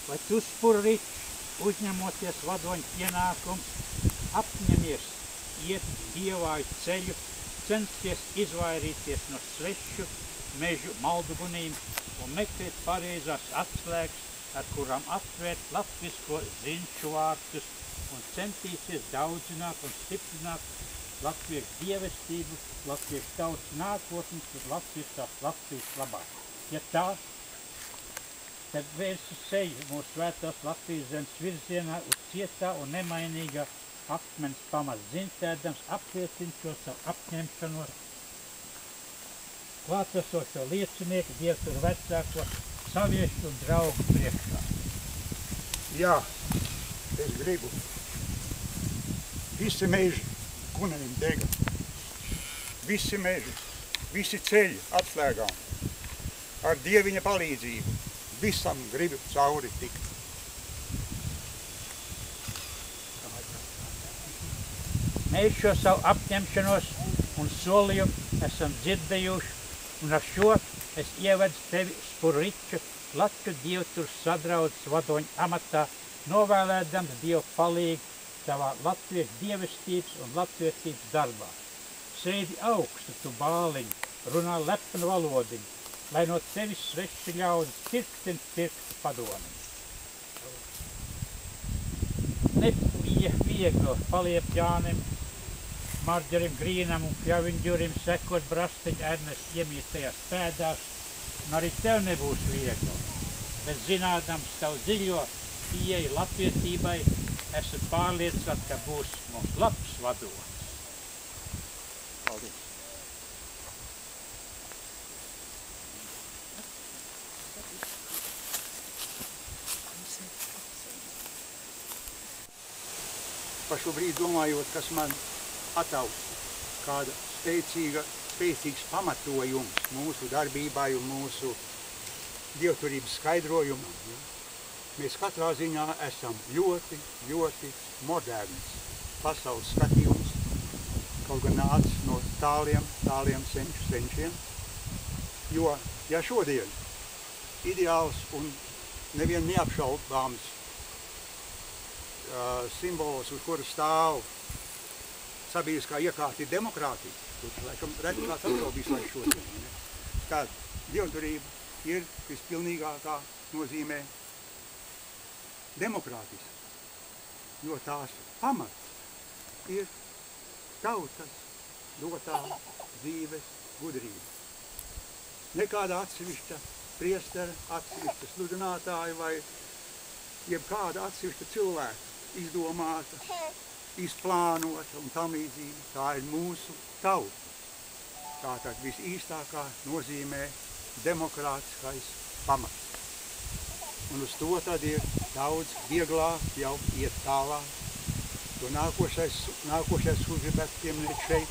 vai tu, Spurrič, uzņemoties vadoņu pienākumus, apņemies iet dievāju ceļu, censties izvairīties no svešu mežu maldugunīm un meklēt pareizās atslēgas, ar kurām atvērt latvisko zinšu vārtus un centīsies daudzināt un stiprināt latviešu dievestību, latviešu tautas nākotnes un Latvijas labā. Ja tā, tad vērsu seju mūsu svētās Latvijas zemes virzienā uz cietā un nemainīgā akmens pamats dzintēdams apliecina šo savu apņemšanos klātesošo liecinieku, Dievturu vecāko, saviešu un draugu priekšā. Jā, es gribu. Visi meži kunēm dega. Visi meži, visi ceļi atslēgām. Ar Dieviņa palīdzību visam gribu cauri tikt. Mēs šo savu apņemšanos un solījumu esam dzirdējuši, un ar šo es ievedu tevi, Spurriču, Latvu Dievturu sadraudzes vadoņu amatā, novēlēdams Dievu palīgu savā latviešu dievestības un latvietības darbā. Sēdi augstu tu bāliņu, runā lepnu valodiņu, lai no tevis sveši ļaudis pirksti pirkstu padomi. Nebija viegli paliep Jānim, Marģerim Grīnam un Pļaviņģurim sekot Brasteņa Ernesta iemīstajās pēdās, un arī tev nebūs viegli, bet zinādams tavu dziļo pieeju latvietībai, esat pārliecināti, ka būs mums labs vadonis. Paldies! Par šo brīdi domājot, kas man atausta, kāda spēcīgs pamatojums mūsu darbībai un mūsu dievturības skaidrojumam. Ja? Mēs katrā ziņā esam ļoti, ļoti moderns pasaules skatījums, kaut gan nācis no tāliem senčiem. Jo, ja šodien ideāls un nevien neapšaubāms simbols, uz kura stāv sabiedriskā iekārta ir demokrātija, kurš laikam reti kāds apšaubīs lai šodien. Tad dievturība ir vispilnīgākā nozīmē demokrātiska, jo tās pamats ir tautas dotā dzīves gudrība. Nekāda atsevišķa priestera, atsevišķa sludinātāja vai jebkāda atsevišķa cilvēka izdomāta, izplānota un tam līdzīgi. Tā ir mūsu tauta. Tātad visīstākā nozīmē demokrātiskais pamats. Un uz to tad ir daudz vieglāk jau iet tālāk. To nākošais gribētu pieminēt šeit.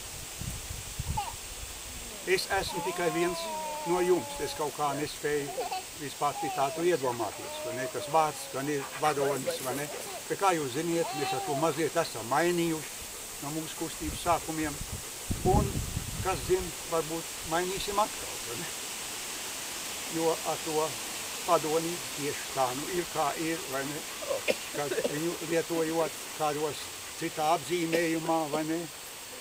Es esmu tikai viens no jums. Es kaut kā nespēju vispār tā to iedomāties. Vai ne? Tas vārds, vai ne, vadonis, vai ne? Bet kā jūs ziniet, mēs ar to mazliet esam mainījuši no mūsu kustības sākumiem. Un, kas zina, varbūt mainīsim atkal, vai ne? Jo ar to padonību tieši tā nu ir, kā ir, vai ne? Kad viņu lietojot kādos citā apzīmējumā, vai ne?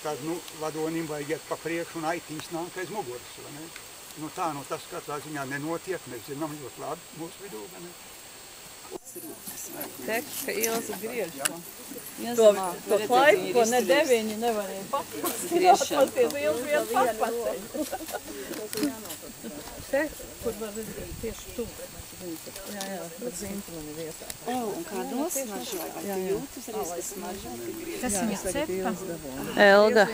Tad, nu, vadonim vajag iet pa priekšu un aitiņas nāk aiz muguras, vai ne? Nu tā, nu tas katrā ziņā nenotiek, mēs zinām ļoti labi mūsu vidū, vai ne? Teikt, ka Ilze griež to klaipu, ko ne deviņi nevarēja patpacēt. Ilze viens patpacēt. Te, kur var redzēt tieši tu. Jā, bet zinti man ir vietā. Un kā nosmaržo, vai tu jūti uzreiz, ka smaržo? Kas viņa cepa? Elda.